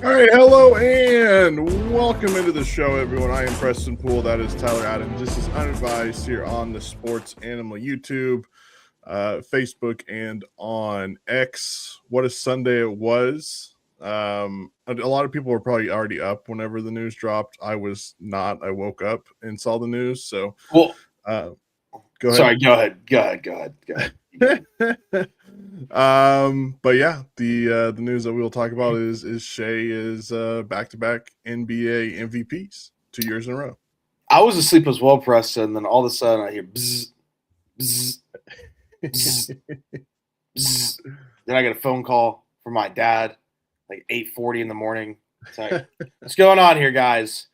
All right, hello and welcome into the show, everyone. I am Preston Poole. That is Tyler Adams. This is Unadvised here on the Sports Animal YouTube, Facebook, and on X. What a Sunday it was. A lot of people were probably already up whenever the news dropped. I was not. I woke up and saw the news. So, Well, go ahead. sorry, go ahead. But yeah, the news that we will talk about is Shea is back-to-back NBA MVPs 2 years in a row. I was asleep as well, Preston, and then all of a sudden I hear bzz, bzz, bzz, bzz. Then I get a phone call from my dad, like 8:40 in the morning. It's like, what's going on here, guys?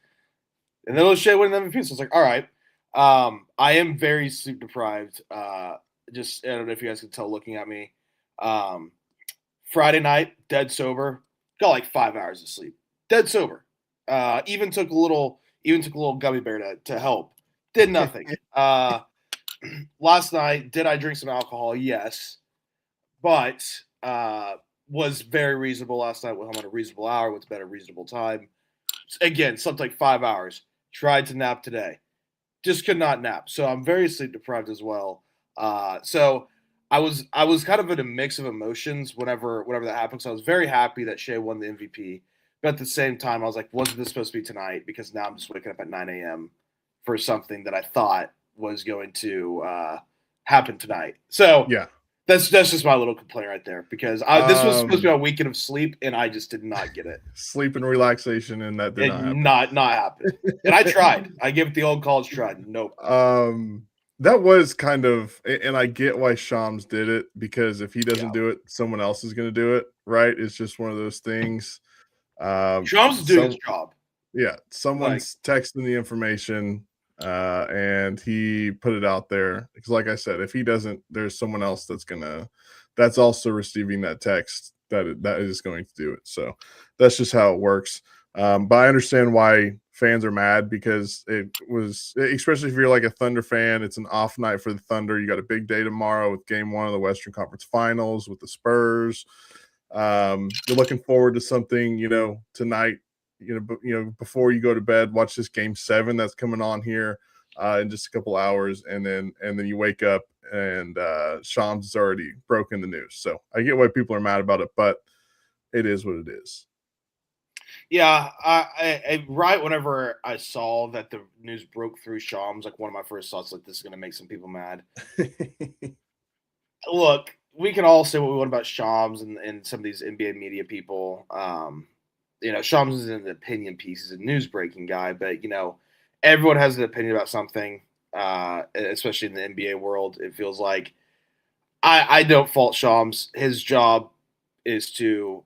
And then Shea winning the MVP. So it's like, all right. I am very sleep deprived. Just I don't know if you guys can tell looking at me. Friday night, dead sober, got like 5 hours of sleep. Dead sober. Even took a little gummy bear to help. Did nothing. Last night, did I drink some alcohol? Yes. But was very reasonable last night. Went home at a reasonable hour, went to bed at a reasonable time. Again, slept like 5 hours. Tried to nap today. Just could not nap. So I'm very sleep deprived as well. So I was kind of in a mix of emotions whenever that happened. So I was very happy that Shea won the MVP. But at the same time, I was like, wasn't this supposed to be tonight? Because now I'm just waking up at 9 a.m. for something that I thought was going to happen tonight. So Yeah, that's just my little complaint right there. Because this was supposed to be a weekend of sleep, and I just did not get it. Sleep and relaxation, and that did not happen. And I tried. I give it the old college try. Nope. That was kind of, and I get why Shams did it, because if he doesn't do it, someone else is going to do it, right? It's just one of those things. Shams is doing his job. Yeah, someone's texting the information, and he put it out there. Because like I said, if he doesn't, there's someone else that's also receiving that text that is going to do it. So that's just how it works. But I understand why fans are mad, because it was, especially if you're like a Thunder fan, it's an off night for the Thunder. You got a big day tomorrow with game 1 of the Western Conference Finals with the Spurs. You're looking forward to something, tonight, before you go to bed, watch this game 7 that's coming on here in just a couple hours. And then you wake up and Shams has already broken the news. So I get why people are mad about it, but it is what it is. Yeah, I right whenever I saw that the news broke through Shams, like one of my first thoughts, like, this is going to make some people mad. Look, we can all say what we want about Shams and some of these NBA media people. Shams is an opinion piece, he's a news breaking guy, but everyone has an opinion about something, especially in the NBA world. It feels like I don't fault Shams. His job is to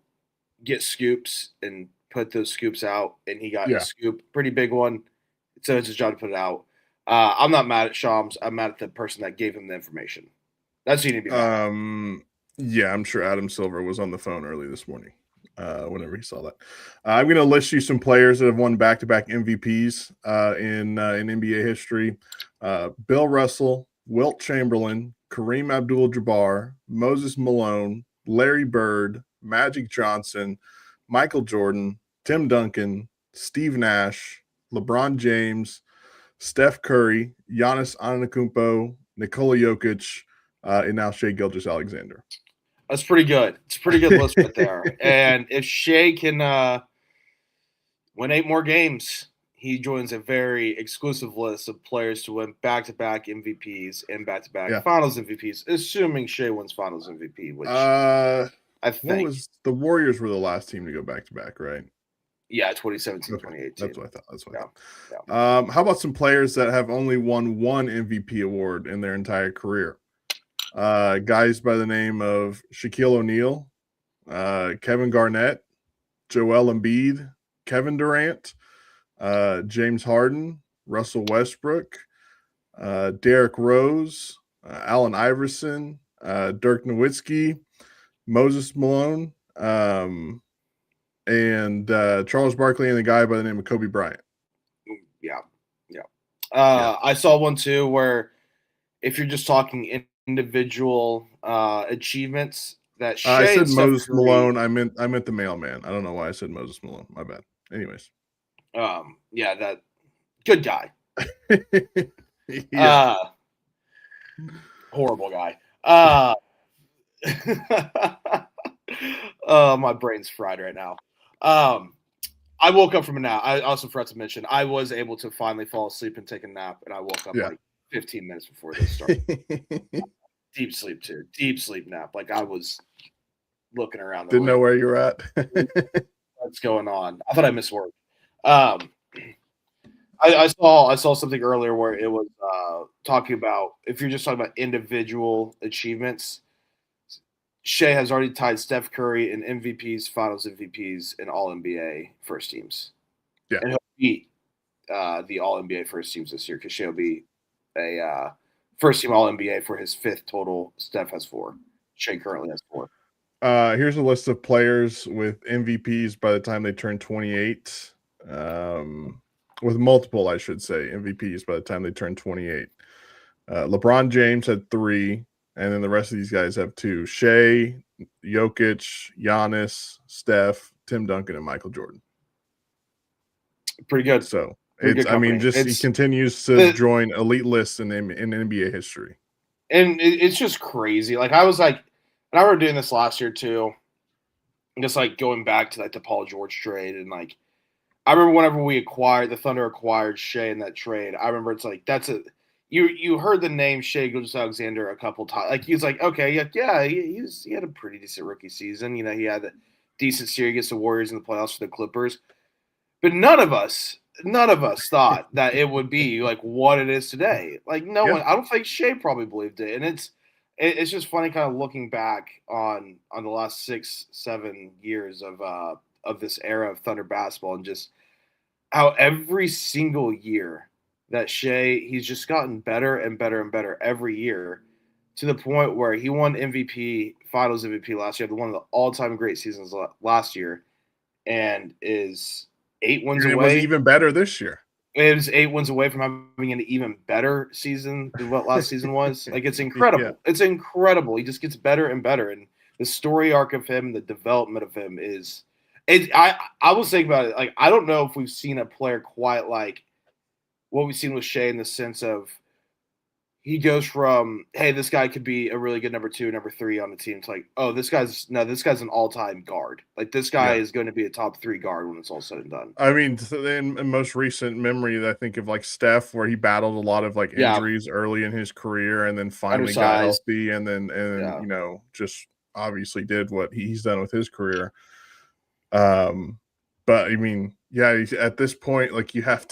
get scoops and put those scoops out, and he got a scoop, pretty big one. So it's his job to put it out. I'm not mad at Shams. I'm mad at the person that gave him the information. That's who you need to be mad at. Yeah, I'm sure Adam Silver was on the phone early this morning whenever he saw that. I'm going to list you some players that have won back-to-back MVPs in NBA history. Bill Russell, Wilt Chamberlain, Kareem Abdul-Jabbar, Moses Malone, Larry Bird, Magic Johnson, Michael Jordan, Tim Duncan, Steve Nash, LeBron James, Steph Curry, Giannis Antetokounmpo, Nikola Jokic, and now Shai Gilgeous-Alexander. That's pretty good. It's a pretty good list right there. And if Shai can win 8 more games, he joins a very exclusive list of players to win back-to-back MVPs and back-to-back Finals MVPs, assuming Shai wins Finals MVP, which I think the Warriors were the last team to go back-to-back, right? Yeah, 2017, okay. 2018. That's what I thought. Yeah. How about some players that have only won one MVP award in their entire career? Guys by the name of Shaquille O'Neal, Kevin Garnett, Joel Embiid, Kevin Durant, James Harden, Russell Westbrook, Derrick Rose, Allen Iverson, Dirk Nowitzki, Moses Malone, and Charles Barkley, and the guy by the name of Kobe Bryant. Yeah. I saw one too where if you're just talking individual achievements, that I Shea said and Steph Moses Curry. Malone. I meant the mailman. I don't know why I said Moses Malone. My bad. Anyways. Yeah, that good guy. Yeah. Horrible guy. My brain's fried right now. I woke up from a nap. I also forgot to mention I was able to finally fall asleep and take a nap, and I woke up Yeah. like 15 minutes before this started. Deep sleep too. Deep sleep nap. Like I was looking around the Didn't know room. where you were at. What's going on? I thought I missed work. I saw something earlier where it was talking about if you're just talking about individual achievements. Shea has already tied Steph Curry in MVPs, Finals MVPs, and All NBA first teams. Yeah. And he'll beat the All NBA first teams this year because Shea will be a first team All NBA for his 5th total. Steph has 4. Shea currently has 4. Here's a list of players with MVPs by the time they turn 28. With multiple, I should say, MVPs by the time they turn 28. LeBron James had 3, and then the rest of these guys have 2. Shea, Jokic, Giannis, Steph, Tim Duncan, and Michael Jordan. Pretty good. So Pretty it's, good I mean, company. just he continues to join elite lists in NBA history. And it's just crazy. Like I was like, and I remember doing this last year too. Just like going back to like the Paul George trade, and like I remember whenever the Thunder acquired Shea in that trade. I remember it's like you heard the name Shea Gilgeous-Alexander a couple times. Like he was like, okay, yeah, he had a pretty decent rookie season. You know, he had a decent series against the Warriors in the playoffs for the Clippers. But none of us thought that it would be like what it is today. Like no one. I don't think Shea probably believed it, and it's just funny kind of looking back on the last 6-7 years of this era of Thunder basketball and just how every single year that Shea, he's just gotten better and better and better every year to the point where he won MVP, Finals MVP last year, one of the all-time great seasons last year, and is 8 wins and away. It was even better this year. It was 8 wins away from having an even better season than what last season was. Like it's incredible. Yeah. It's incredible. He just gets better and better, and the story arc of him, the development of him is. I was thinking about it. Like I don't know if we've seen a player quite like what we've seen with Shea in the sense of he goes from, hey, this guy could be a really good number 2, number 3 on the team. It's like, oh, this guy's an all-time guard. Like this guy is going to be a top 3 guard when it's all said and done. I mean, in most recent memory, I think of like Steph, where he battled a lot of like injuries early in his career, and then finally got healthy, and then you know, just obviously did what he's done with his career. But I mean, yeah, at this point, like you have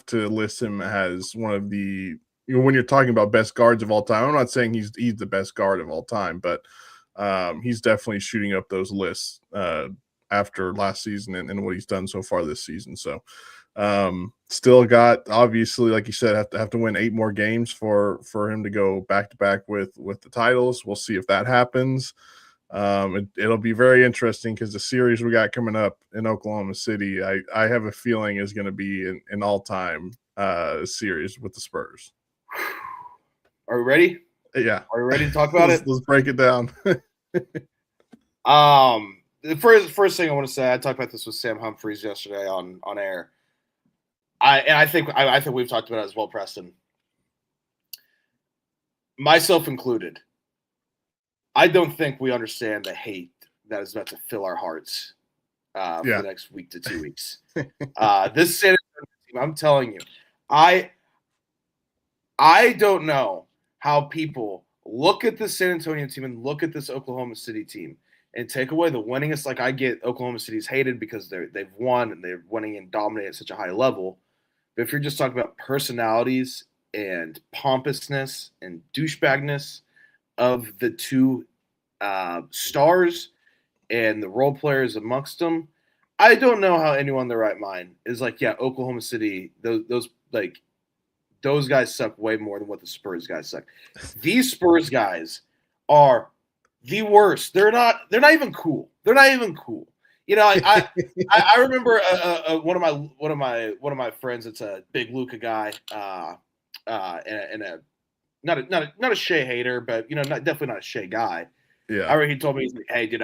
to list him as one of the, you know, when you're talking about best guards of all time. I'm not saying he's the best guard of all time, but he's definitely shooting up those lists after last season and what he's done so far this season. So still got, obviously, like you said, have to win 8 more games for him to go back to back with the titles. We'll see if that happens. It'll be very interesting because the series we got coming up in Oklahoma City, I have a feeling is going to be an all-time series with the Spurs. Are we ready? Yeah. Are we ready to talk about it? Let's break it down. The first thing I want to say, I talked about this with Sam Humphries yesterday on air. I think we've talked about it as well, Preston. Myself included. I don't think we understand the hate that is about to fill our hearts for the next week to 2 weeks. This San Antonio team, I'm telling you, I don't know how people look at the San Antonio team and look at this Oklahoma City team and take away the winningest. Like I get Oklahoma City's hated because they've won and they're winning and dominating at such a high level. But if you're just talking about personalities and pompousness and douchebagness of the two stars and the role players amongst them, I don't know how anyone in their right mind is like, yeah, Oklahoma City, those guys suck way more than what the Spurs guys suck. These Spurs guys are the worst. They're not even cool. They're not even cool. You know, I remember one of my friends. It's a big Luka guy, and a not a Shea hater, but you know, definitely not a Shea guy. Yeah. I remember he told me, he's like, hey, dude,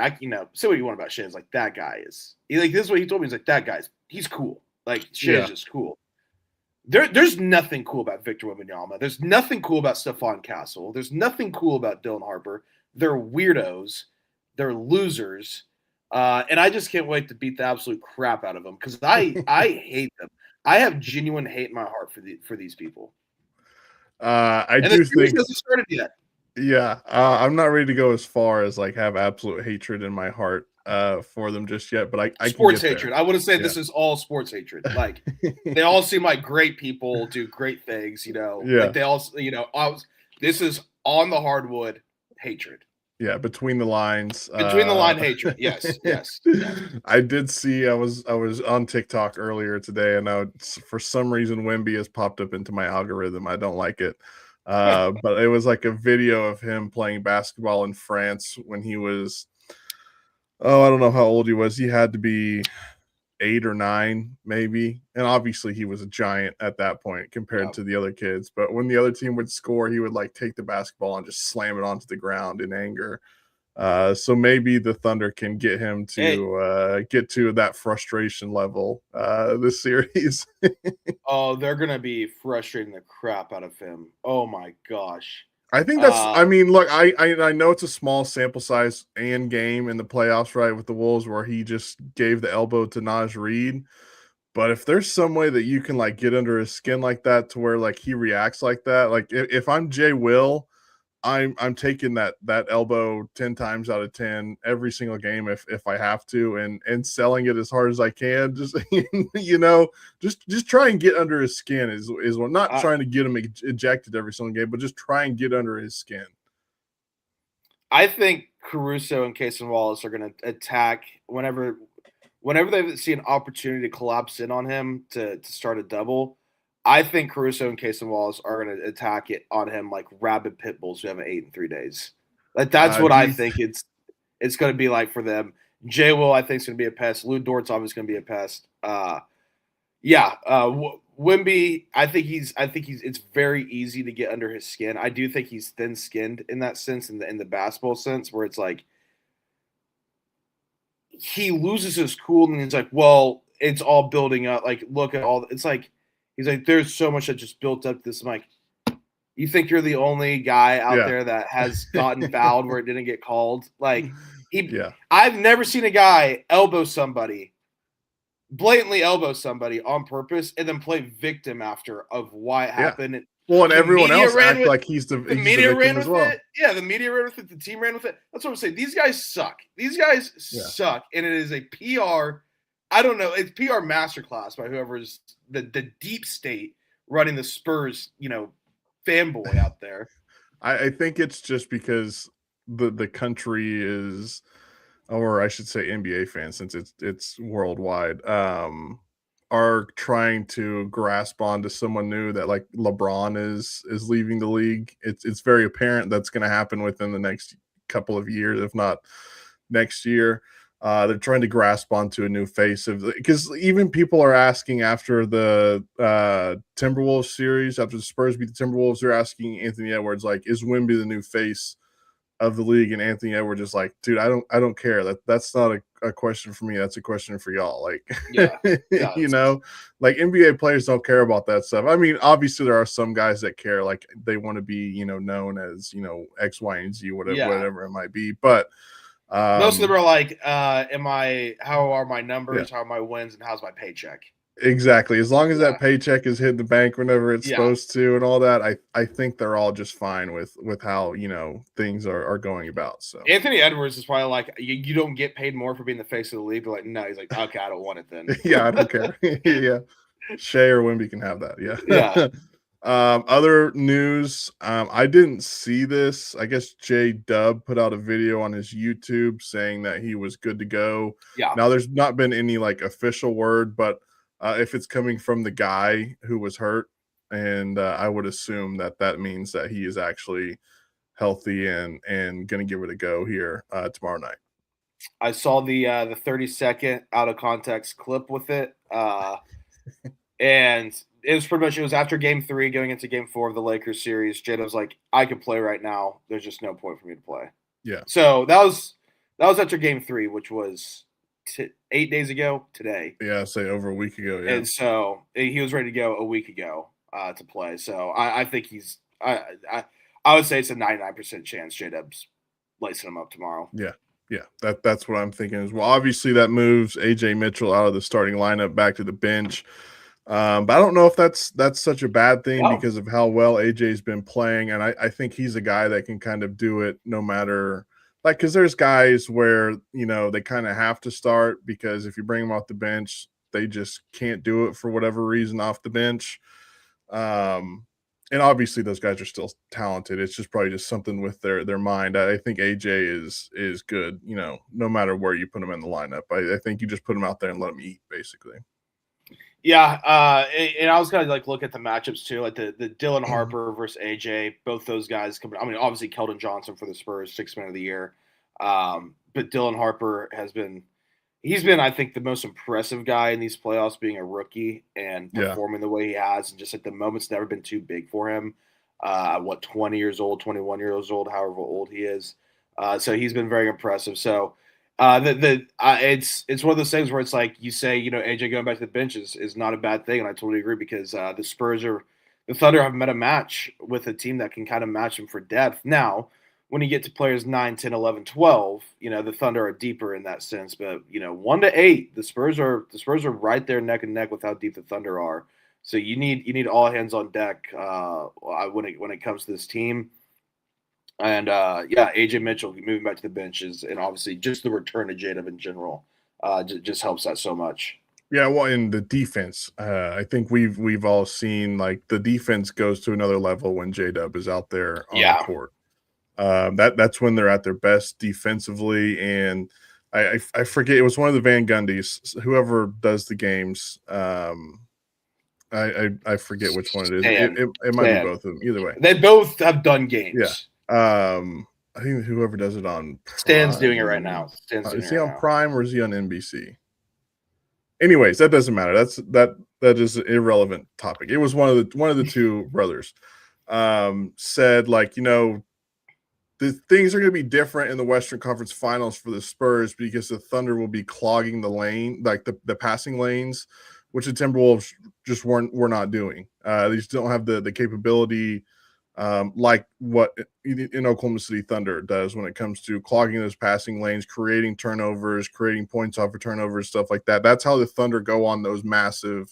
say what you want about Shea. It's like, that guy is, this is what he told me. He's like, that guy's, he's cool. Like, Shea is just cool. There's nothing cool about Victor Wembanyama. There's nothing cool about Stephon Castle. There's nothing cool about Dylan Harper. They're weirdos. They're losers. And I just can't wait to beat the absolute crap out of them because I hate them. I have genuine hate in my heart for these people. I And do the series think hasn't started yet. Yeah, I'm not ready to go as far as like have absolute hatred in my heart for them just yet, but I can Sports get hatred. there. I wouldn't say this is all sports hatred. Like they all seem like great people, do great things. Like they all, this is on the hardwood hatred. Yeah, between the lines. Between the line hatred. Yes. I did see. I was on TikTok earlier today, and for some reason Wemby has popped up into my algorithm. I don't like it, but it was like a video of him playing basketball in France when he was. Oh, I don't know how old he was. He had to be 8 or 9 maybe, and obviously he was a giant at that point compared to the other kids. But when the other team would score, he would like take the basketball and just slam it onto the ground in anger. So maybe the Thunder can get him to get to that frustration level this series. Oh, they're gonna be frustrating the crap out of him. Oh my gosh. I think that's. I mean, look, I know it's a small sample size and game in the playoffs, right? With the Wolves, where he just gave the elbow to Naj Reid. But if there's some way that you can like get under his skin like that to where like he reacts like that, like if I'm Jay Will, I'm taking that elbow 10 times out of 10 every single game if I have to, and selling it as hard as I can. Just just try and get under his skin is what, not trying to get him ejected every single game, but just try and get under his skin. I think Caruso and Cason Wallace are going to attack whenever they see an opportunity to collapse in on him to start a double. I think Caruso and Cason Wallace are going to attack it on him like rabid pit bulls who haven't eaten in 3 days. Like that's what I think it's going to be like for them. Jay Will, I think, is going to be a pest. Lou Dort's obviously going to be a pest. Wemby, I think he's. It's very easy to get under his skin. I do think he's thin-skinned in that sense, in the basketball sense, where it's like he loses his cool and he's like, well, it's all building up. Like, look at all. It's like he's like, there's so much that just built up this. I'm like, you think you're the only guy out there that has gotten fouled where it didn't get called? Like I've never seen a guy blatantly elbow somebody on purpose and then play victim after of why it happened. Well, and everyone else act like he's the media ran with it. Yeah, the media ran with it. The team ran with it. That's what I'm saying. These guys suck. Suck, and it is a PR. I don't know. It's PR masterclass by whoever's the deep state running the Spurs, fanboy out there. I think it's just because the country is, or I should say NBA fans, since it's worldwide, are trying to grasp onto someone new that like LeBron is leaving the league. It's very apparent that's going to happen within the next couple of years, if not next year. They're trying to grasp onto a new face because even people are asking after the Timberwolves series, after the Spurs beat the Timberwolves, they're asking Anthony Edwards, like, is Wemby the new face of the league? And Anthony Edwards is like, dude, I don't care. That's not a question for me. That's a question for y'all. Like, like NBA players don't care about that stuff. I mean, obviously there are some guys that care, like they want to be, known as, X, Y, and Z, whatever it might be. But most of them are like, how are my numbers? How are my wins? And how's my paycheck? Exactly. As long as that paycheck is hitting the bank whenever it's supposed to and all that, I think they're all just fine with how, things are going about. So Anthony Edwards is probably like, you don't get paid more for being the face of the league. But like, no, he's like, okay, I don't want it then. I don't care. Shea or Wemby can have that. Other news, I didn't see this. I guess J Dub put out a video on his YouTube saying that he was good to go. Now there's not been any like official word, but if it's coming from the guy who was hurt, and I would assume that means that he is actually healthy and going to give it a go here tomorrow night. I saw the 30-second out of context clip with it, and it was pretty much, it was after Game 3 going into Game 4 of the Lakers series. J-Dub's like, I could play right now. There's just no point for me to play. Yeah. So that was after Game 3, which was 8 days ago today. Yeah, say over a week ago. Yeah. And so he was ready to go a week ago to play. So I think he's I would say it's a 99% chance J-Dub's lacing him up tomorrow. Yeah. Yeah. That's what I'm thinking as well. Obviously, that moves AJ Mitchell out of the starting lineup back to the bench. But I don't know if that's such a bad thing No. because of how well AJ's been playing. And I think he's a guy that can kind of do it no matter like because there's guys where they kind of have to start because if you bring them off the bench, they just can't do it for whatever reason off the bench. And obviously those guys are still talented. It's just probably just something with their mind. I think AJ is good, no matter where you put him in the lineup. I think you just put him out there and let him eat, basically. Yeah, and I was gonna look at the matchups too, like the Dylan Harper versus AJ. Both those guys coming. I mean, obviously Keldon Johnson for the Spurs, 6th man of the year. But Dylan Harper he's been, I think, the most impressive guy in these playoffs, being a rookie and performing the way he has, and just at the moment's never been too big for him. 20 years old, 21 years old, however old he is. So he's been very impressive. So. It's one of those things where it's like you say, AJ going back to the bench is not a bad thing, and I totally agree because the Thunder have met a match with a team that can kind of match them for depth. Now, when you get to players 9, 10, 11, 12, the Thunder are deeper in that sense, but 1 to 8, the Spurs are right there neck and neck with how deep the Thunder are. So you need all hands on deck when it comes to this team. And AJ Mitchell moving back to the benches, and obviously just the return of J-Dub in general just helps that so much. Yeah, well, in the defense, I think we've all seen like the defense goes to another level when J-Dub is out there on the court. That's when they're at their best defensively, and I forget, it was one of the Van Gundys, whoever does the games. I forget which one it is. It might be both of them. Either way, they both have done games. Yeah. I think whoever does it on Prime, Stan's doing it right now. Is he on Prime or is he on NBC? Anyways, that doesn't matter. That is an irrelevant topic. It was one of the two brothers said like, the things are going to be different in the Western Conference Finals for the Spurs because the Thunder will be clogging the lane, like the passing lanes, which the Timberwolves just were not doing. They just don't have the capability like what in Oklahoma City Thunder does when it comes to clogging those passing lanes, creating turnovers, creating points off of turnovers, stuff like that. That's how the Thunder go on those massive,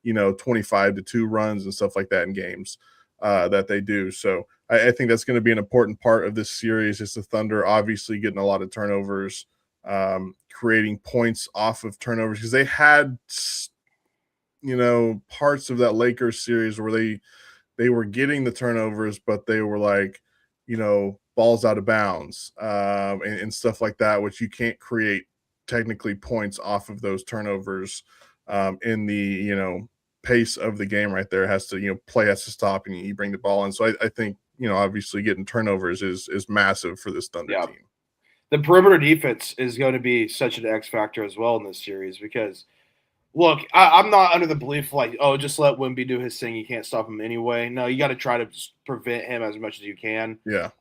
25-2 runs and stuff like that in games that they do. So I think that's going to be an important part of this series is the Thunder obviously getting a lot of turnovers, creating points off of turnovers because they had, parts of that Lakers series where they were getting the turnovers, but they were like, balls out of bounds and stuff like that, which you can't create technically points off of those turnovers in the, pace of the game right there. It has to, play has to stop and you bring the ball in. So I think, obviously getting turnovers is massive for this Thunder team. The perimeter defense is going to be such an X factor as well in this series because – look, I'm not under the belief just let Wemby do his thing. You can't stop him anyway. No, you got to try to prevent him as much as you can. Yeah.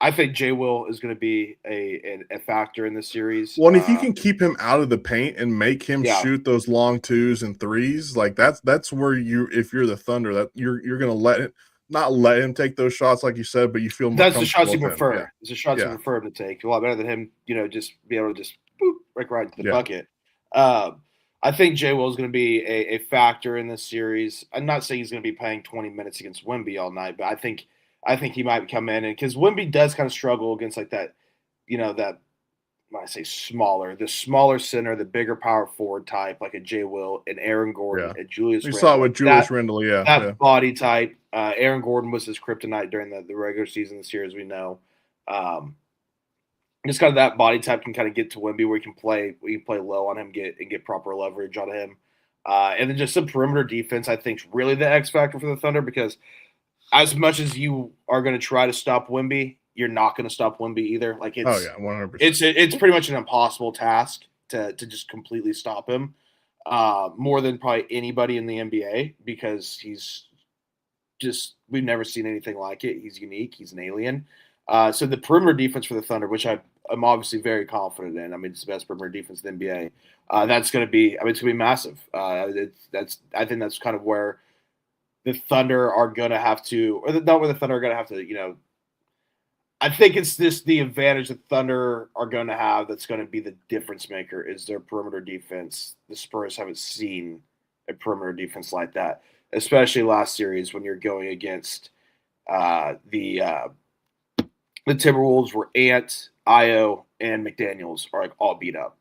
I think J. Will is going to be a factor in this series. Well, and if you can keep him out of the paint and make him shoot those long 2s and 3s, like that's where if you're the Thunder, that you're going to not let him take those shots like you said, but you feel more that's the shots you prefer. Yeah. It's the shots you prefer him to take. A lot better than him, just be able to just boop, right into the bucket. I think J. Will is going to be a factor in this series. I'm not saying he's going to be playing 20 minutes against Wemby all night, but I think he might come in because Wemby does kind of struggle against like that, that when I say the smaller center, the bigger power forward type, like a J. Will, and Aaron Gordon, and Julius Randle. We saw it with Julius Randle, that body type. Aaron Gordon was his kryptonite during the regular season this year, as we know. Just kind of that body type can kind of get to Wemby where you can play low on him, get proper leverage on him. And then just some perimeter defense, I think, is really the X factor for the Thunder because as much as you are going to try to stop Wemby, you're not going to stop Wemby either. Like 100%. It's pretty much an impossible task to just completely stop him, more than probably anybody in the NBA because we've never seen anything like it. He's unique. He's an alien. So the perimeter defense for the Thunder, which I'm obviously very confident in. I mean, it's the best perimeter defense in the NBA. That's going to be. I mean, it's going to be massive. I think that's kind of where the Thunder are going to have to, or not where the Thunder are going to have to. I think it's the advantage the Thunder are going to have that's going to be the difference maker is their perimeter defense. The Spurs haven't seen a perimeter defense like that, especially last series when you're going against the Timberwolves where Ant, Io, and McDaniels are like all beat up.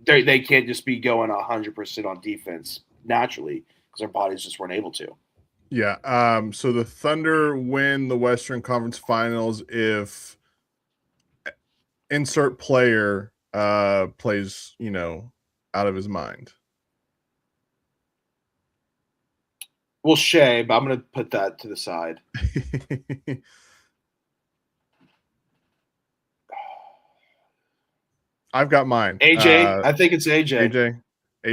They can't just be going 100% on defense naturally because their bodies just weren't able to. Yeah. So the Thunder win the Western Conference Finals if insert player plays, out of his mind. Well, Shea, but I'm going to put that to the side. I've got mine. AJ. I think it's AJ. AJ.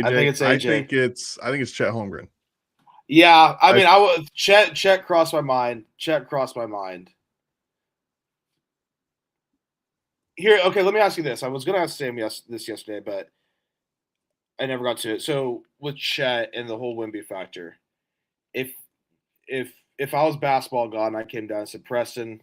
I think it's AJ. I think it's Chet Holmgren. Yeah, I mean, Chet crossed my mind. Chet crossed my mind. Here, okay, let me ask you this. I was going to ask Sam this yesterday, but I never got to it. So with Chet and the whole Wemby factor, if I was basketball god and I came down and said, Preston,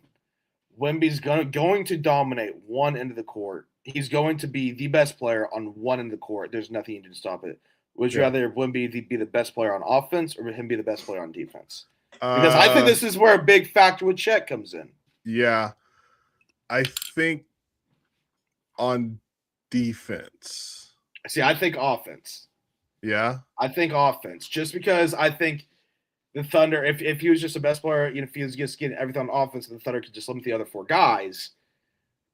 Wemby's going to dominate one end of the court. He's going to be the best player on one end of the court. There's nothing you can do to stop it. Would you rather Wemby be the best player on offense or him be the best player on defense? Because I think this is where a big factor with Chet comes in. Yeah. I think on defense. See, I think offense. Yeah? I think offense. Just because I think the Thunder, if he was just the best player, if he was just getting everything on offense, the Thunder could just limit the other four guys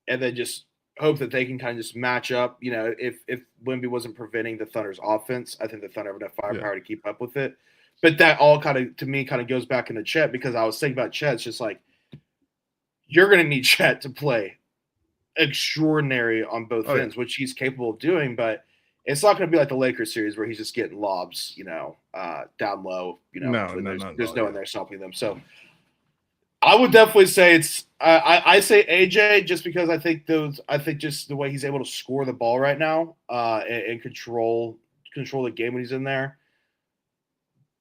and then just hope that they can kind of just match up. If Wemby wasn't preventing the Thunder's offense, I think the Thunder would have firepower to keep up with it. But that all kind of, to me, kind of goes back into Chet because I was thinking about Chet. It's just like you're going to need Chet to play extraordinary on both ends, which he's capable of doing. But it's not going to be like the Lakers series where he's just getting lobs, down low. There's no one there stopping them. So I would definitely say it's. I say AJ just because I think just the way he's able to score the ball right now and control the game when he's in there.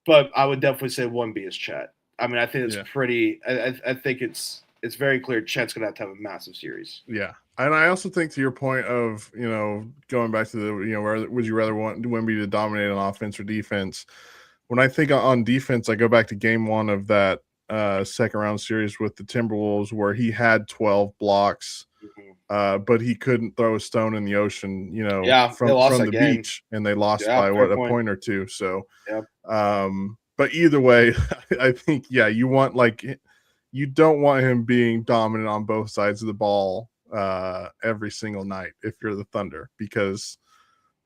But I would definitely say 1B is Chet. I mean, I think it's pretty. I think it's very clear Chet's going to have a massive series. Yeah, and I also think to your point of going back to the would you rather want Wemby to dominate on offense or defense? When I think on defense, I go back to Game 1 of that second round series with the Timberwolves where he had 12 blocks, but he couldn't throw a stone in the ocean, from the beach, and they lost by a point or two. So, but either way, I think you want you don't want him being dominant on both sides of the ball every single night if you're the Thunder, because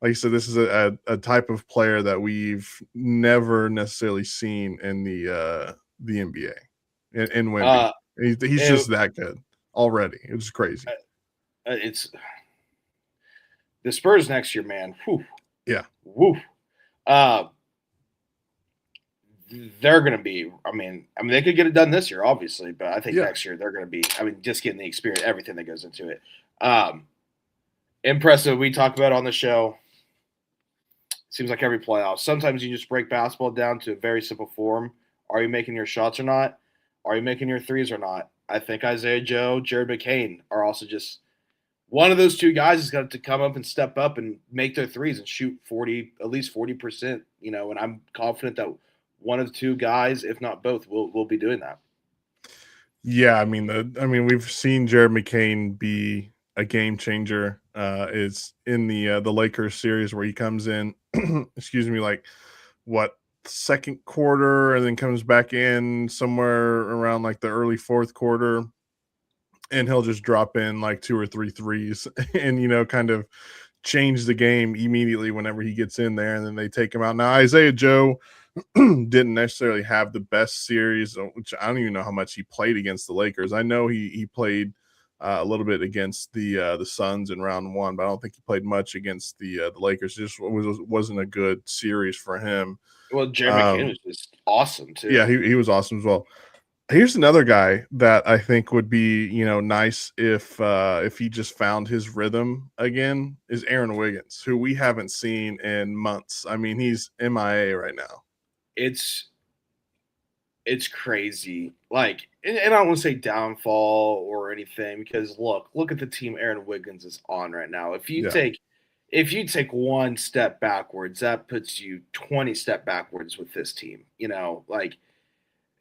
like you said, this is a type of player that we've never necessarily seen in the NBA in Wemby. He's just that good already. It's crazy. It's the Spurs next year, man. Whew. Yeah. Woo. They're going to be. I mean, they could get it done this year, obviously, but I think next year they're going to be. I mean, just getting the experience, everything that goes into it. Impressive. We talk about it on the show. Seems like every playoff. Sometimes you just break basketball down to a very simple form. Are you making your shots or not? Are you making your threes or not? I think Isaiah Joe, Jared McCain are also just one of those two guys is going to come up and step up and make their threes and shoot at least 40%. And I'm confident that one of the two guys, if not both, will be doing that. Yeah, I mean, we've seen Jared McCain be a game changer. Is in the Lakers series where he comes in, excuse me, second quarter and then comes back in somewhere around the early fourth quarter, and he'll just drop in 2 or 3 threes and kind of change the game immediately whenever he gets in there, and then they take him out. Now Isaiah Joe didn't necessarily have the best series, which I don't even know how much he played against the Lakers. I know he played a little bit against the Suns in round 1, but I don't think he played much against the Lakers. It just wasn't a good series for him. Well, Jared McCain was just awesome too. Yeah, he was awesome as well. Here's another guy that I think would be, nice if he just found his rhythm again is Aaron Wiggins, who we haven't seen in months. I mean, he's MIA right now. It's crazy. Like, and I don't want to say downfall or anything because look at the team Aaron Wiggins is on right now. If you take one step backwards, that puts you 20 step backwards with this team. Like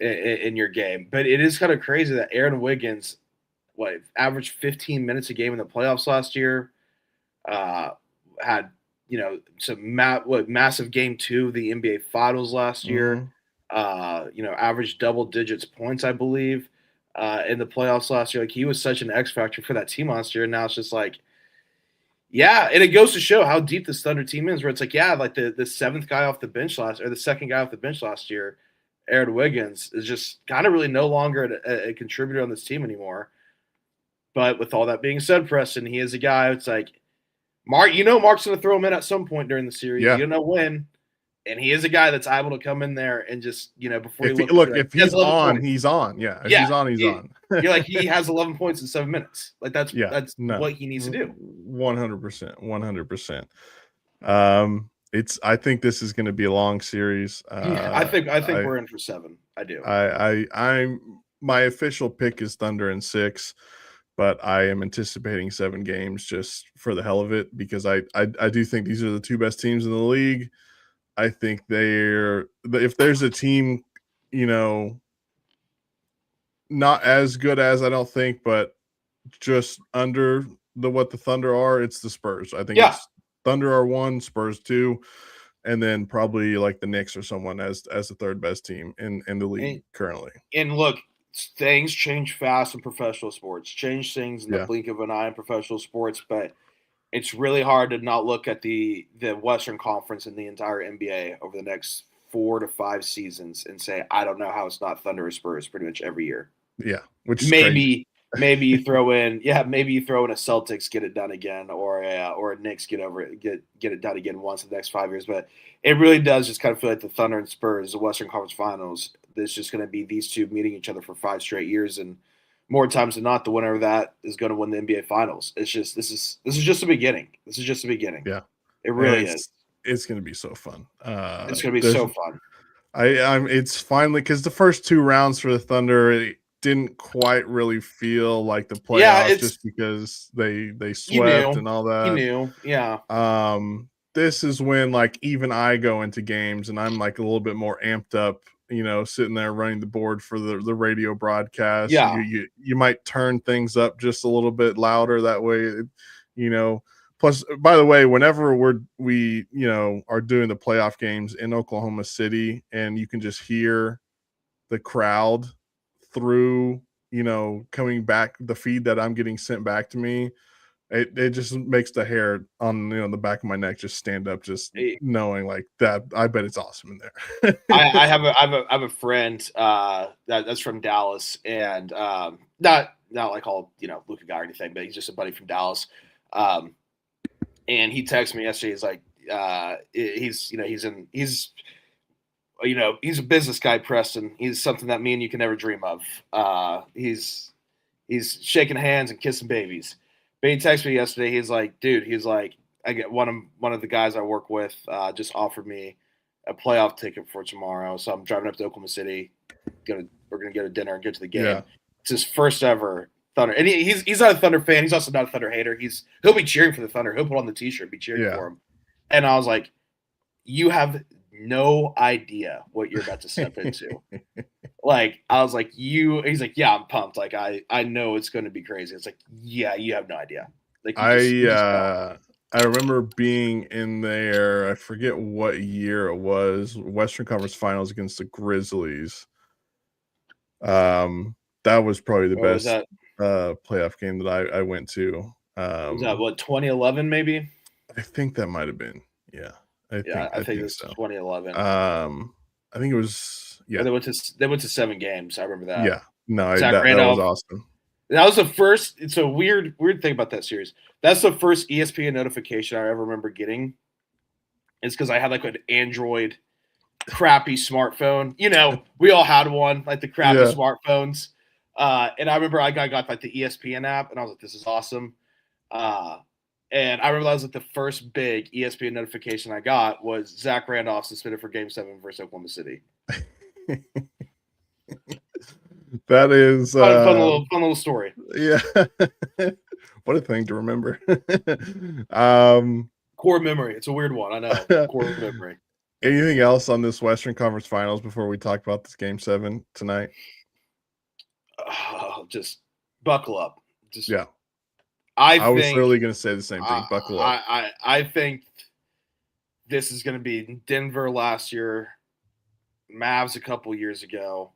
in your game. But it is kind of crazy that Aaron Wiggins, averaged 15 minutes a game in the playoffs last year. Had some massive game 2 of the NBA Finals last year. Averaged double digits points, I believe, in the playoffs last year. Like, he was such an X factor for that team last year, and now it's just like, yeah, and it goes to show how deep this Thunder team is. Where it's like, yeah, like the seventh guy off the bench the second guy off the bench last year, Aaron Wiggins, is just kind of really no longer a contributor on this team anymore. But with all that being said, Preston, he is a guy. It's like, Mark's going to throw him in at some point during the series. Yeah. You don't know when. And he is a guy that's able to come in there and just, before if he's on, he's on. Yeah. If he's on, he's on. You're like, he has 11 points in 7 minutes. Like, that's what he needs to do. 100%. I think this is going to be a long series. I think we're in for 7. I do. My official pick is Thunder in 6, but I am anticipating 7 games just for the hell of it, because I do think these are the 2 best teams in the league. I think if there's a team, not as good as, I don't think, but just under what the Thunder are, it's the Spurs. I think it's Thunder are 1, Spurs 2, and then probably like the Knicks or someone as the 3rd best team in the league currently. And look, things change fast in professional sports. Change things in the blink of an eye in professional sports, but it's really hard to not look at the Western Conference and the entire NBA over the next 4 to 5 seasons and say, I don't know how it's not Thunder or Spurs pretty much every year. Yeah, which is maybe you throw in a Celtics get it done again, or a Knicks get it done again once in the next 5 years. But it really does just kind of feel like the Thunder and Spurs, the Western Conference Finals, there's just going to be these two meeting each other for 5 straight years, and more times than not, the winner of that is going to win the NBA Finals. It's just this is just the beginning. This is just the beginning. Yeah, it really is. It's going to be so fun. It's going to be so fun. It's finally, because the first 2 rounds for the Thunder, it didn't quite really feel like the playoffs, just because they swept and all that. You knew, yeah. This is when, like, even I go into games and I'm like a little bit more amped up. Sitting there running the board for the radio broadcast. Yeah. You might turn things up just a little bit louder that way, Plus, by the way, whenever we are doing the playoff games in Oklahoma City, and you can just hear the crowd through, coming back, the feed that I'm getting sent back to me, it just makes the hair on the back of my neck just stand up, just knowing like that. I bet it's awesome in there. I have a friend that's from Dallas, and not like all Luka guy or anything, but he's just a buddy from Dallas. And he texted me yesterday. He's like, he's a business guy, Preston. He's something that me and you can never dream of. He's shaking hands and kissing babies. But he texted me yesterday. He's like, dude, I get one of the guys I work with just offered me a playoff ticket for tomorrow. So I'm driving up to Oklahoma City. We're gonna go to dinner and get to the game. Yeah. It's his first ever Thunder, and he's not a Thunder fan. He's also not a Thunder hater. He'll be cheering for the Thunder. He'll put on the T-shirt, be cheering for him. And I was like, you have no idea what you're about to step into. Like, I was like, he's like, yeah, I'm pumped. Like, I know it's going to be crazy. It's like, yeah, you have no idea. Like, I remember being in there. I forget what year it was. Western Conference Finals against the Grizzlies. That was probably the best playoff game that I went to. Was that 2011 maybe? I think that might have been. Yeah. I think it was 2011. I think it was. Yeah, they went to 7 games. I remember that. Yeah, no, that was awesome. That was the first. It's a weird thing about that series. That's the first ESPN notification I ever remember getting. It's because I had like an Android crappy smartphone. You know, we all had one, like the crappy Yeah. smartphones. And I remember I got like the ESPN app, and I was like, "This is awesome." And I remember that was like the first big ESPN notification I got was Zach Randolph suspended for Game 7 versus Oklahoma City. That is fun little story. Yeah. What a thing to remember. Core memory. It's a weird one. I know. Core memory. Anything else on this Western Conference Finals before we talk about this Game 7 tonight? Just buckle up. Just yeah. I was think, literally going to say the same thing. Buckle up. I think this is going to be Denver last year, Mavs a couple years ago.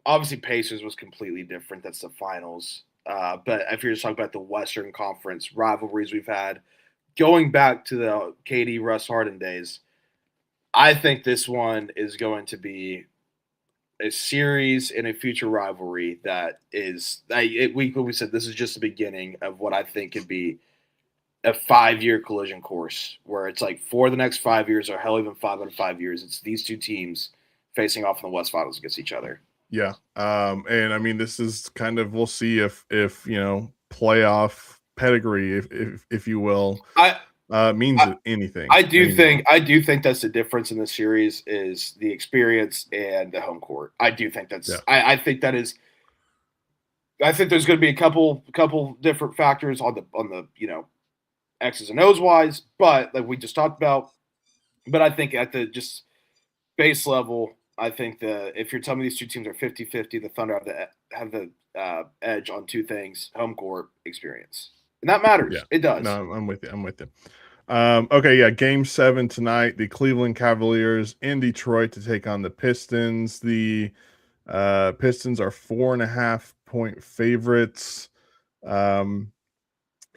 Obviously, Pacers was completely different. That's the finals. But if you're just talking about the Western Conference rivalries we've had, going back to the KD Russ Harden days, I think this one is going to be a series and a future rivalry that is we said this is just the beginning of what I think could be a 5-year collision course where it's like for the next 5 years or hell even 5 out of 5 years, it's these two teams facing off in the West Finals against each other. Yeah. And I mean, this is kind of, we'll see if playoff pedigree, if you will, means anything. I do think that's the difference in the series is the experience and the home court. I do think that's I think that is I think there's going to be a couple different factors on the X's and O's wise, but like we just talked about, but I think at the just base level, I think if you're telling me these two teams are 50-50, the Thunder have the edge on two things: home court experience, and that matters. Yeah. It does. No, I'm with you. Okay, yeah, Game 7 tonight. The Cleveland Cavaliers in Detroit to take on the Pistons. The Pistons are 4.5-point favorites.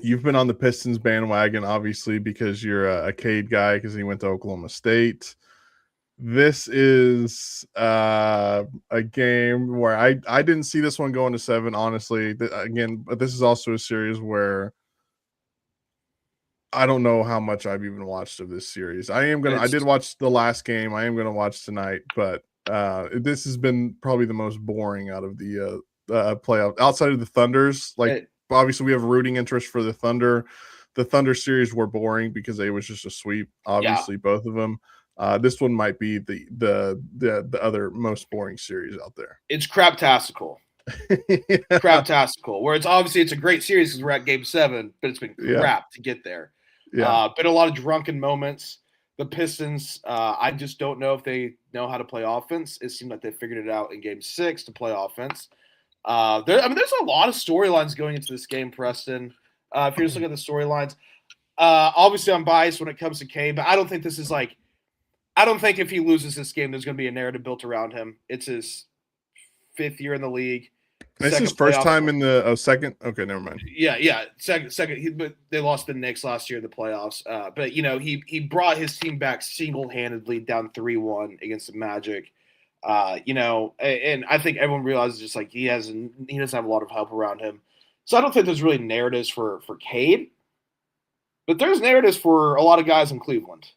You've been on the Pistons bandwagon, obviously, because you're a Cade guy because he went to Oklahoma State. This is a game where I didn't see this one going to 7, honestly. But this is also a series where I don't know how much I've even watched of this series. I did watch the last game. I am gonna watch tonight, but this has been probably the most boring out of the playoff outside of the Thunders. Obviously, we have rooting interest for the Thunder. The Thunder series were boring because it was just a sweep. Obviously, both of them. This one might be the other most boring series out there. It's craptastical. Craptastical, where it's a great series because we're at Game 7, but it's been crap to get there. Been a lot of drunken moments. The Pistons, I just don't know if they know how to play offense. It seemed like they figured it out in Game 6 to play offense. There's a lot of storylines going into this game, Preston. If you're just looking at the storylines, obviously I'm biased when it comes to Cade, but I don't think this is like. I don't think if he loses this game, there's going to be a narrative built around him. It's his 5th year in the league. This is his first time in the second. Okay, never mind. Yeah. Second. But they lost the Knicks last year in the playoffs. But he brought his team back single-handedly down 3-1 against the Magic. And I think everyone realizes just like he doesn't have a lot of help around him. So I don't think there's really narratives for Cade, but there's narratives for a lot of guys in Cleveland.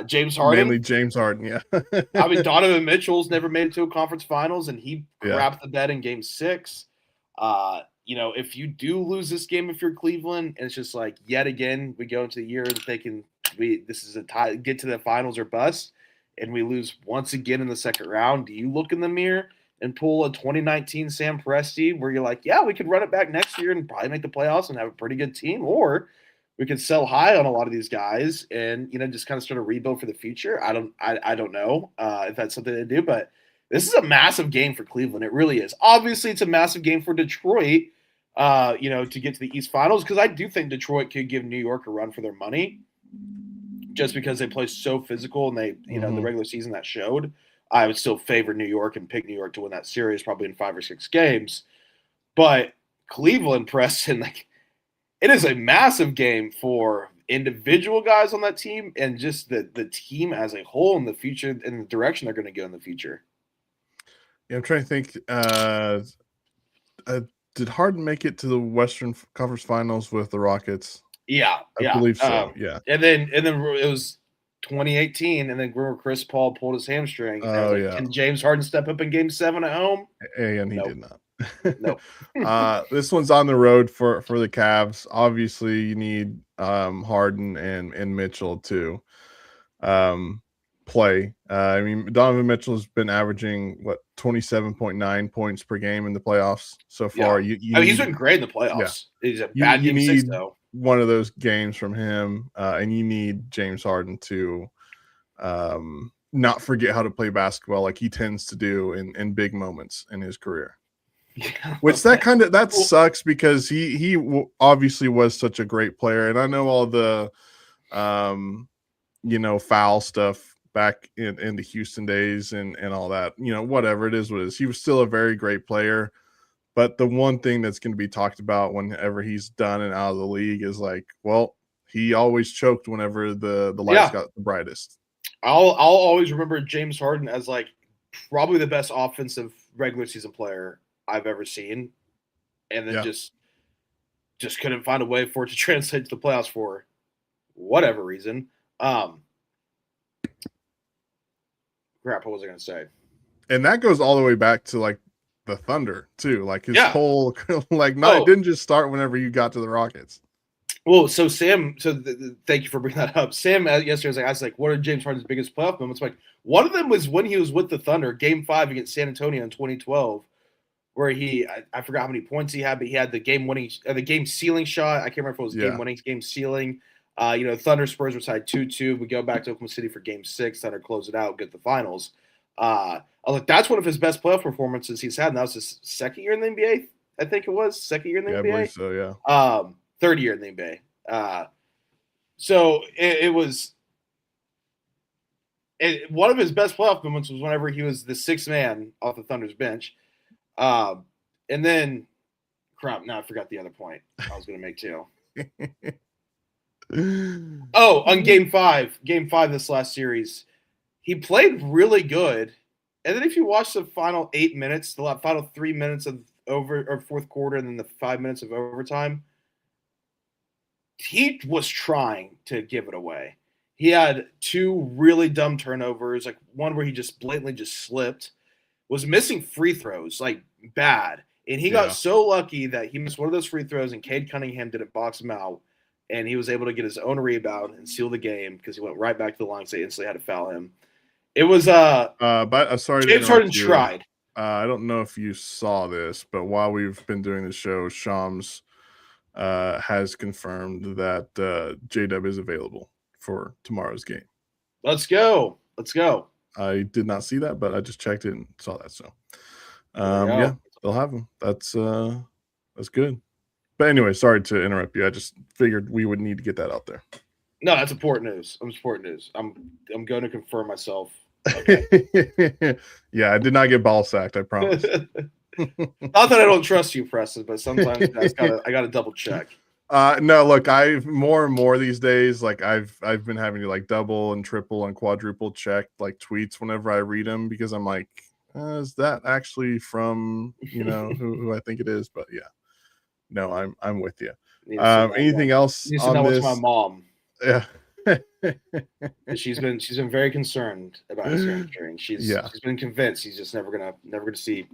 James Harden. Mainly James Harden, yeah. I mean, Donovan Mitchell's never made it to a conference finals, and he crapped the bed in Game 6. If you do lose this game, if you're Cleveland, and it's just like yet again we go into the year thinking this is a tie, get to the finals or bust, and we lose once again in the second round. Do you look in the mirror and pull a 2019 Sam Presti where you're like, yeah, we could run it back next year and probably make the playoffs and have a pretty good team, or we could sell high on a lot of these guys and just kind of start a rebuild for the future. I don't know if that's something to do, but this is a massive game for Cleveland. It really is. Obviously, it's a massive game for Detroit. To get to the East Finals, because I do think Detroit could give New York a run for their money, just because they play so physical and they the regular season that showed. I would still favor New York and pick New York to win that series, probably in 5 or 6 games. But Cleveland, Preston, it is a massive game for individual guys on that team and just the team as a whole in the future and the direction they're going to go in the future. Yeah, I'm trying to think. Did Harden make it to the Western Conference Finals with the Rockets? Yeah, I believe so. Yeah, and then it was 2018, and then Chris Paul pulled his hamstring. And I was like, yeah. can James Harden step up in Game 7 at home? And he did not. Nope. This one's on the road for the Cavs. Obviously, you need Harden and Mitchell to play. I mean, Donovan Mitchell has been averaging 27.9 points per game in the playoffs so far. Yeah. He's been great in the playoffs. Yeah. He's a bad game 6 though. One of those games from him, and you need James Harden to not forget how to play basketball like he tends to do in big moments in his career. Yeah. Which that sucks because he obviously was such a great player, and I know all the foul stuff back in the Houston days and all that, whatever it is what it is. He was still a very great player, but the one thing that's going to be talked about whenever he's done and out of the league is like, well, he always choked whenever the lights got the brightest. I'll always remember James Harden as like probably the best offensive regular season player I've ever seen, and then just couldn't find a way for it to translate to the playoffs for whatever reason. Crap, what was I going to say? And that goes all the way back to like the Thunder too. Like his whole it didn't just start whenever you got to the Rockets. Well, so Sam, thank you for bringing that up. Sam yesterday was like, what are James Harden's biggest playoff moments? Like, one of them was when he was with the Thunder, Game 5 against San Antonio in 2012, where I forgot how many points he had, but he had the game sealing shot. I can't remember if it was game winning, game sealing. Thunder Spurs were tied 2-2. We go back to Oklahoma City for Game 6. Thunder close it out, get the finals. I was like, that's one of his best playoff performances he's had, and that was his second year in the NBA. I think it was second year in the NBA. I believe so, yeah. Third year in the NBA. So it was one of his best playoff moments was whenever he was the sixth man off the Thunder's bench. And then, crap, now I forgot the other point I was going to make too. On Game 5 this last series, he played really good. And then if you watch the final 8 minutes, the final 3 minutes of fourth quarter, and then the 5 minutes of overtime, he was trying to give it away. He had 2 really dumb turnovers, like one where he just blatantly just slipped, was missing free throws, like bad. And he got so lucky that he missed one of those free throws, and Cade Cunningham didn't box him out. And he was able to get his own rebound and seal the game because he went right back to the line, so they instantly had to foul him. It was but sorry, James Harden tried. I don't know if you saw this, but while we've been doing the show, Shams has confirmed that J-Dub is available for tomorrow's game. Let's go. I did not see that, but I just checked it and saw that. So, they'll have him. That's good. But anyway, sorry to interrupt you. I just figured we would need to get that out there. No, that's important news. I'm going to confirm myself. Okay. Yeah, I did not get ball sacked. I promise. Not that I don't trust you, Preston, but sometimes I got to double check. No, look, I've more and more these days. Like I've been having to like double and triple and quadruple check like tweets whenever I read them because I'm like, is that actually from who I think it is? But yeah, no, I'm with you. Anything else on this? It's my mom. Yeah. she's been very concerned about his hamstring. She's been convinced he's just never gonna see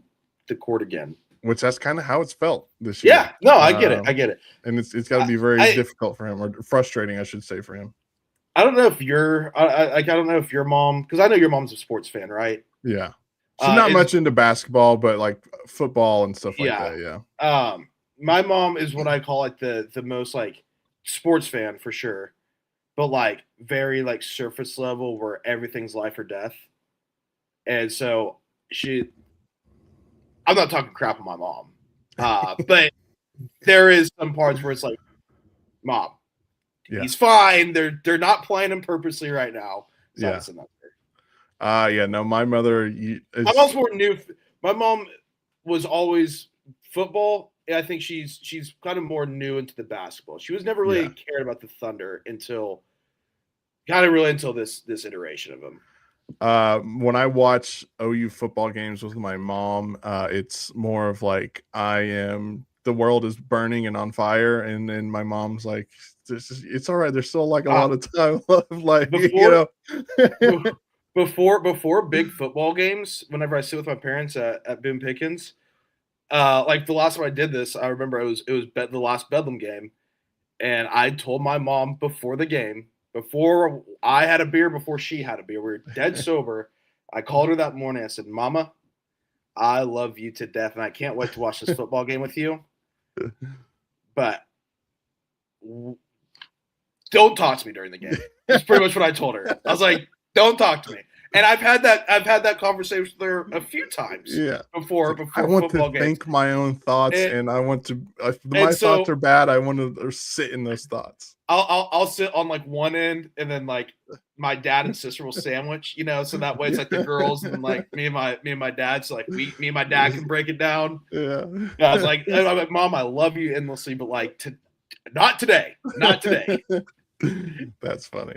the court again. Which that's kind of how it's felt this year. Yeah, no, I get it. And it's got to be very difficult for him, or frustrating, I should say, for him. I don't know if I don't know if your mom, because I know your mom's a sports fan, right? Yeah, she's not much into basketball, but like football and stuff like that. Yeah. My mom is what I call like the most like sports fan for sure, but like very like surface level where everything's life or death. And so I'm not talking crap on my mom, but there is some parts where it's like, Mom, he's fine. They're not playing him purposely right now. No, my mother. My mom's more new. My mom was always football. And I think she's kind of more new into the basketball. She was never really cared about the Thunder until this iteration of them. When I watch OU football games with my mom, it's more of like I am the world is burning and on fire, and then my mom's like, it's all right. There's still like a lot of time left. Like, before big football games, whenever I sit with my parents at Boone Pickens, like the last time I did this, I remember it was the last Bedlam game, and I told my mom before the game, before I had a beer, before she had a beer, we were dead sober. I called her that morning. I said, Mama, I love you to death, and I can't wait to watch this football game with you. But don't talk to me during the game. That's pretty much what I told her. I was like, don't talk to me. And I've had that conversation with her a few times. Yeah. Before I want football to games. think my own thoughts, and I want to. If my thoughts are bad, I want to sit in those thoughts. I'll sit on like one end, and then like my dad and sister will sandwich, so that way it's like the girls and like me and my dad. So like me and my dad can break it down. Yeah. I was like, Mom, I love you endlessly, but like not today. That's funny.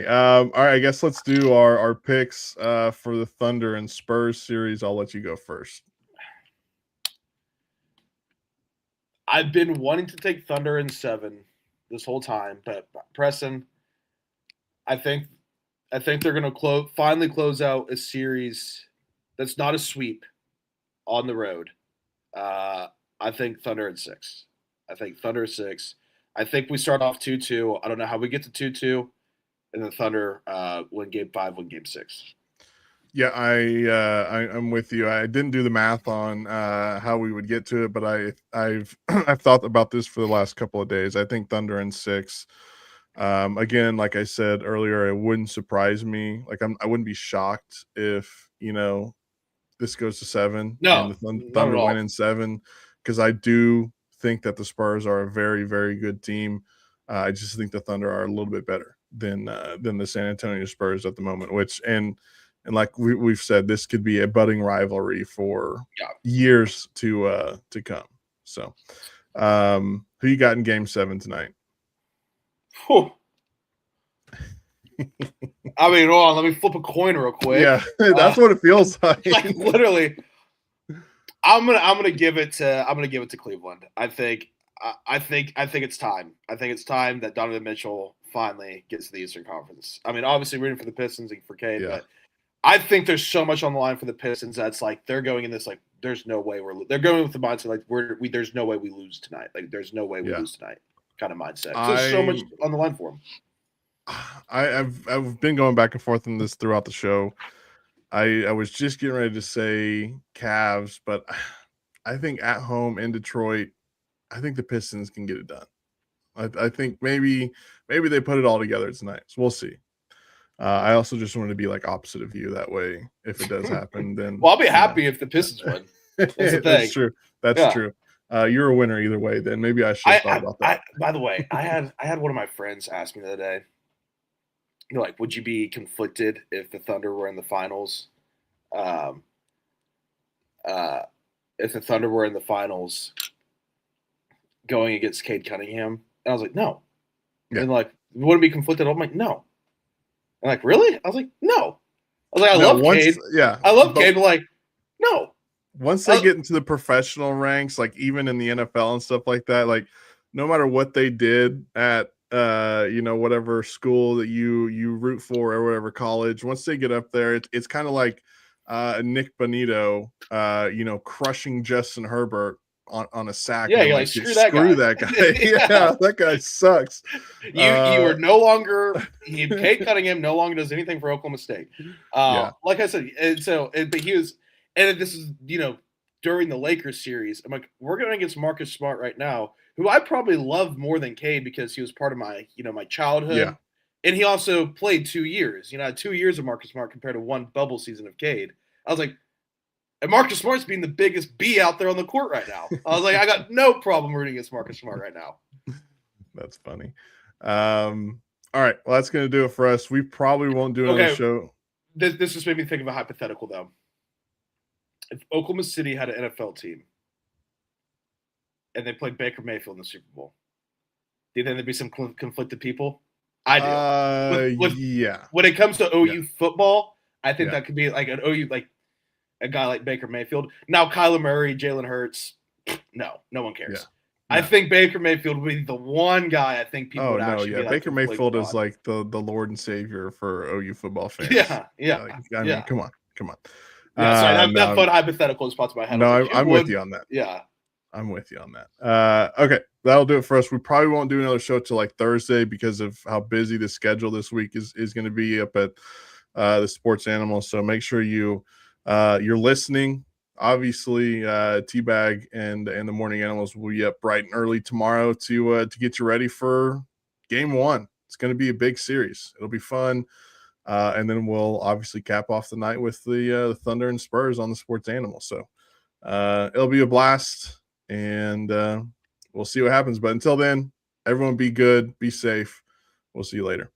All right, I guess let's do our picks for the Thunder and Spurs series. I'll let you go first. I've been wanting to take Thunder in 7 this whole time, but Preston, I think they're going to finally close out a series that's not a sweep on the road. I think Thunder in 6. I think Thunder 6. I think we start off 2-2. I don't know how we get to 2-2, and the Thunder win Game 5, win Game 6. Yeah, I'm with you. I didn't do the math on how we would get to it, but I've thought about this for the last couple of days. I think Thunder in 6. Again, like I said earlier, it wouldn't surprise me. Like I wouldn't be shocked if this goes to 7. No, and the Thunder win in 7, because I do think that the Spurs are a very, very good team. I just think the Thunder are a little bit better than the San Antonio Spurs at the moment, which and like we've said, this could be a budding rivalry for years to come. So who you got in Game 7 tonight? Whew. I mean, hold on, let me flip a coin real quick. Yeah, that's what it feels like. Like literally, I'm gonna give it to Cleveland. I think it's time. I think it's time that Donovan Mitchell finally gets to the Eastern Conference. I mean, obviously rooting for the Pistons and for Cade, but I think there's so much on the line for the Pistons that's like they're going in this like there's no way they're going with the mindset like there's no way we lose tonight. Like there's no way we lose tonight kind of mindset. So there's so much on the line for them. I've been going back and forth on this throughout the show. I was just getting ready to say Cavs, but I think at home in Detroit, I think the Pistons can get it done. I think maybe they put it all together tonight. So we'll see. I also just wanted to be like opposite of you. That way, if it does happen, then well, I'll be happy if the Pistons win. That's the thing. That's true. That's true. You're a winner either way. Then maybe I should have thought about that. By the way, I had one of my friends ask me the other day. Like, would you be conflicted if the Thunder were in the finals? If the Thunder were in the finals, going against Cade Cunningham, and I was like, no. Yeah. And like, you wouldn't be conflicted? I'm like, no. I'm like, really? I was like, no. I was like, I love Cade. Yeah, I love Cade, but like, no. Once they get into the professional ranks, like even in the NFL and stuff like that, like no matter what they did at whatever school that you root for or whatever college, once they get up there, it's kind of like Nick Bonito, crushing Justin Herbert on a sack. Yeah, you're like, screw that guy. Yeah, that guy sucks. You are no longer Cade Cunningham no longer does anything for Oklahoma State. Like I said, but he was, and this is during the Lakers series. I'm like, we're going against Marcus Smart right now, who I probably love more than Cade because he was part of my my childhood. Yeah. And he also played 2 years. I had 2 years of Marcus Smart compared to one bubble season of Cade. I was like, and Marcus Smart's being the biggest B out there on the court right now. I was like, I got no problem rooting against Marcus Smart right now. That's funny. All right. Well, that's going to do it for us. We probably won't do another show. This just made me think of a hypothetical, though. If Oklahoma City had an NFL team and they played Baker Mayfield in the Super Bowl, do you think there'd be some conflicted people? I do. Yeah. When it comes to OU football, I think that could be like an OU, like a guy like Baker Mayfield. Now, Kyler Murray, Jalen Hurts, No one cares. Yeah. I think Baker Mayfield would be the one guy I think people would actually be like, Baker Mayfield is like the Lord and Savior for OU football fans. Yeah. I mean, come on. Yeah, sorry, that fun hypothetical just popped in my head. No, I'm with you on that. Yeah. I'm with you on that. Okay, that'll do it for us. We probably won't do another show till like Thursday because of how busy the schedule this week is going to be up at the Sports Animal. So make sure you're listening. Obviously, Teabag and the Morning Animals will be up bright and early tomorrow to get you ready for Game 1. It's going to be a big series. It'll be fun. And then we'll obviously cap off the night with the Thunder and Spurs on the Sports Animal. So it'll be a blast, and we'll see what happens. But until then, everyone be good, be safe. We'll see you later.